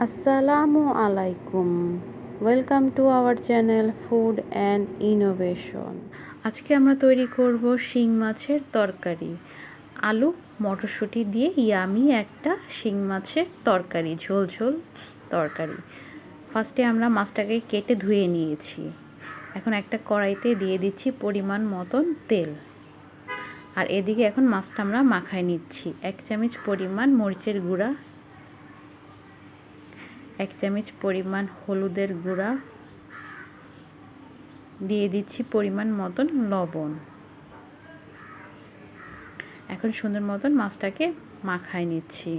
আসসালামু আলাইকুম। Welcome to our channel food and innovation. আজকে আমরা তৈরি করব শিং মাছের তরকারি। আলু মটরশুঁটি দিয়ে ইয়ামি একটা শিং মাছের তরকারি, ঝোল ঝোল তরকারি। ফার্স্টে আমরা মাছটাকে কেটে ধুয়ে নিয়েছি। এখন একটা কড়াইতে দিয়ে দিচ্ছি পরিমাণ মতন তেল। আর এদিকে এখন মাছটা আমরা মাখায় নিচ্ছি। 1 চামচ পরিমাণ মরিচের গুঁড়া, 1 চামচ পরিমাণ হলুদের গুঁড়া, দিয়ে দিচ্ছি পরিমাণ মতন লবণ। এখন সুন্দর মতন মাছটাকে মাখায় নিচ্ছি।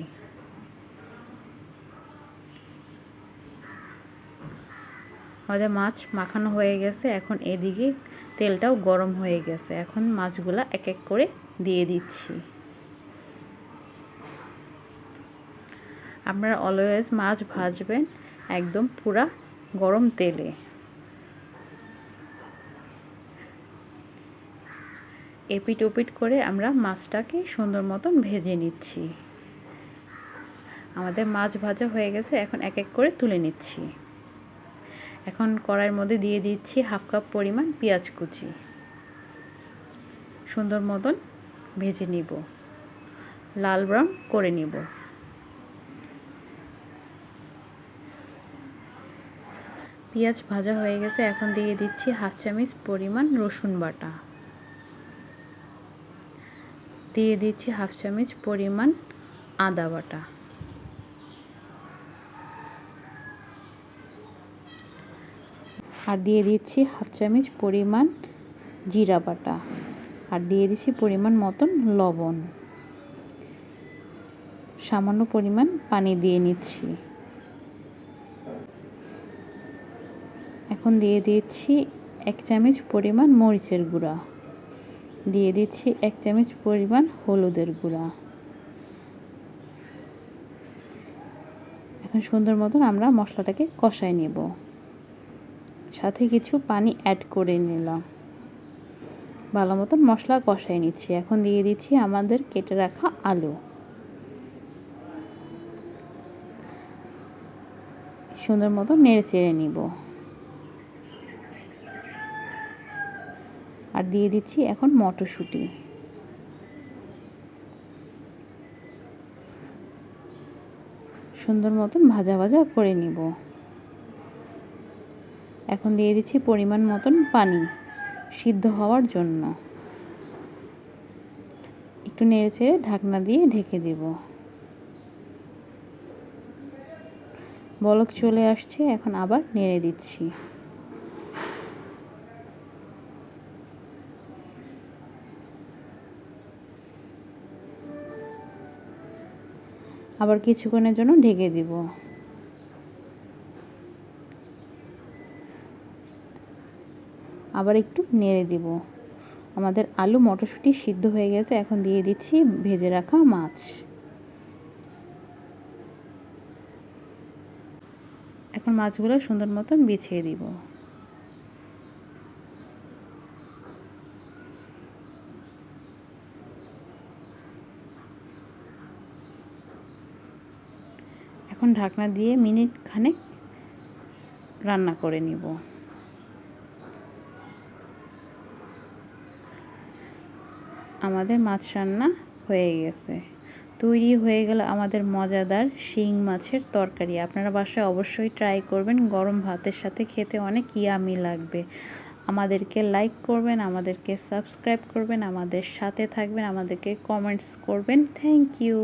আমাদের মাছ মাখানো হয়ে গেছে। এখন এদিকে তেলটাও গরম হয়ে গেছে। এখন মাছগুলা এক এক করে দিয়ে দিচ্ছি। আপনারা অলওয়েজ মাছ ভাজবেন একদম পুরা গরম তেলে। এপিট ওপিট করে আমরা মাছটাকে সুন্দর মতন ভেজে নিচ্ছি। আমাদের মাছ ভাজা হয়ে গেছে। এখন এক এক করে তুলে নিচ্ছি। এখন কড়াইয়ের মধ্যে দিয়ে দিচ্ছি 1/2 কাপ পরিমাণ পেঁয়াজ কুচি। সুন্দর মতন ভেজে নিব, লাল ব্রাউন করে নিব। পেঁয়াজ ভাজা হয়ে গেছে। এখন দিয়ে দিচ্ছি 1/2 চামচ পরিমাণ রসুন বাটা, দিয়ে দিচ্ছি 1/2 চামচ পরিমাণ আদা বাটা, আর দিয়ে দিচ্ছি 1/2 চামচ পরিমাণ জিরা বাটা, আর দিয়ে দিচ্ছি পরিমাণ মতন লবণ। সামান্য পরিমাণ পানি দিয়ে নিচ্ছি। এখন দিয়ে দিচ্ছি 1 চামচ পরিমাণ মরিচের গুঁড়া, দিয়ে দিচ্ছি 1 চামচ পরিমাণ হলুদের গুঁড়া। এখন সুন্দর মতন আমরা মশলাটাকে কষায় নেব। সাথে কিছু পানি অ্যাড করে নিলাম। ভালো মতন মশলা কষায় নিচ্ছি। এখন দিয়ে দিচ্ছি আমাদের কেটে রাখা আলু। সুন্দর মতো নেড়ে চেড়ে নিব। আর দিয়ে দিচ্ছি এখন মটরশুঁটি। সুন্দর মতন ভাজা ভাজা করে নিব। এখন দিয়ে দিচ্ছি পরিমাণ মতন পানি সিদ্ধ হওয়ার জন্য। একটু নেড়ে চেড়ে ঢাকনা দিয়ে ঢেকে দেব। বলক চলে আসছে। এখন আবার নেড়ে দিচ্ছি। আবার কিছুক্ষণের জন্য ঢেকে দিব। আবার একটু নেড়ে দিব। আমাদের আলু মটরশুঁটি সিদ্ধ হয়ে গেছে। এখন দিয়ে দিচ্ছি ভেজে রাখা মাছ। এখন মাছগুলো সুন্দর মতন বিছিয়ে দিব। এখন ঢাকনা দিয়ে মিনিট খানেক রান্না করে নিব। আমাদের মাছ রান্না হয়ে গেছে। তৈরি হয়ে গেল আমাদের মজাদার শিং মাছের তরকারি। আপনারা বাসায় অবশ্যই ট্রাই করবেন। গরম ভাতের সাথে খেতে অনেক ইয়ামি লাগবে। আমাদেরকে লাইক করবেন, আমাদেরকে সাবস্ক্রাইব করবেন, আমাদের সাথে থাকবেন, আমাদেরকে কমেন্টস করবেন। Thank you.